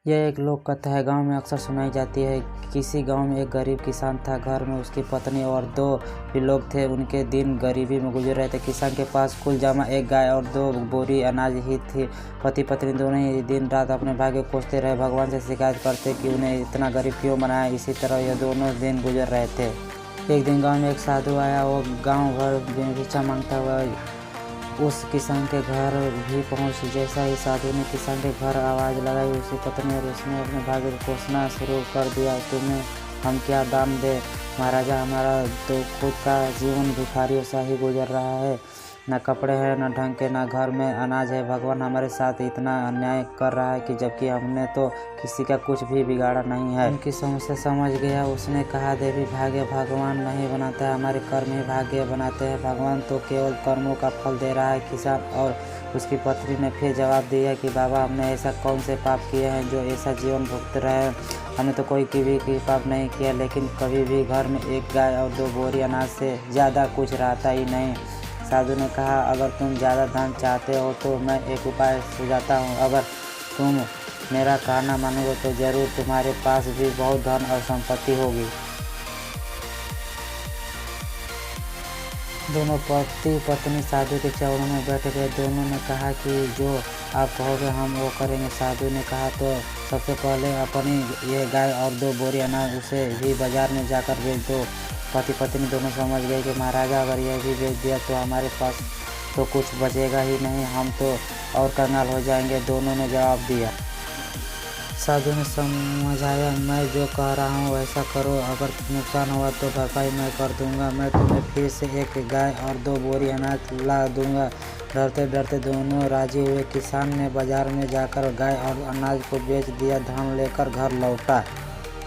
यह एक लोक कथा है। गांव में अक्सर सुनाई जाती है। किसी गांव में एक गरीब किसान था। घर में उसकी पत्नी और 2 भी लोग थे। उनके दिन गरीबी में गुजर रहे थे। किसान के पास कुल जमा 1 गाय और 2 बोरी अनाज ही थी। पति पत्नी दोनों ही दिन रात अपने भाग्य को कोसते रहे। भगवान से शिकायत करते कि उन्हें इतना गरीब क्यों बनाया। इसी तरह यह दोनों दिन गुजर रहे थे। एक दिन गाँव में एक साधु आया। वो गाँव भर भिक्षा मांगता हुआ उस किसान के घर भी पहुंच। जैसा ही साधु ने किसान के घर आवाज़ लगाई, उसकी पत्नी और उसने अपने भाग्य को कोसना शुरू कर दिया। तुम्हें हम क्या दाम दे महाराजा, हमारा तो खुद का जीवन भिखारियों सा ही गुजर रहा है। न कपड़े हैं, न ढंग के, न घर में अनाज है। भगवान हमारे साथ इतना अन्याय कर रहा है कि जबकि हमने तो किसी का कुछ भी बिगाड़ा नहीं है। उनकी समस्या समझ गया। उसने कहा, देवी, भाग्य भगवान नहीं बनाता है, हमारे कर्म ही भाग्य बनाते हैं। भगवान तो केवल कर्मों का फल दे रहा है। किसान और उसकी पत्नी ने फिर जवाब दिया कि बाबा, हमने ऐसा कौन से पाप किए हैं जो ऐसा जीवन भुगत रहे हैं। हमने तो कोई भी पाप नहीं किया, लेकिन कभी भी घर में 1 गाय और 2 बोरी अनाज से ज़्यादा कुछ रहता ही नहीं। साधु ने कहा, अगर तुम ज़्यादा धन चाहते हो तो मैं एक उपाय सुझाता हूँ। अगर तुम मेरा कहना मानोगे तो ज़रूर तुम्हारे पास भी बहुत धन और संपत्ति होगी। दोनों पति पत्नी साधु के चरणों में बैठ गए। दोनों ने कहा कि जो आप कहोगे हम वो करेंगे। साधु ने कहा, तो सबसे पहले अपनी ये गाय और 2 बोरी अनाज उसे भी बाजार में जाकर बेच दो। पति पत्नी दोनों समझ गए कि महाराजा, अगर यह भी बेच दिया तो हमारे पास तो कुछ बचेगा ही नहीं, हम तो और कंगाल हो जाएंगे। दोनों ने जवाब दिया। साधु ने समझाया, मैं जो कह रहा हूँ वैसा करो, अगर नुकसान हुआ तो भरपाई मैं कर दूंगा। मैं तुम्हें फिर से 1 गाय और 2 बोरी अनाज ला दूंगा। डरते डरते दोनों राजी हुए। किसान ने बाजार में जाकर गाय और अनाज को बेच दिया। धन लेकर घर लौटा।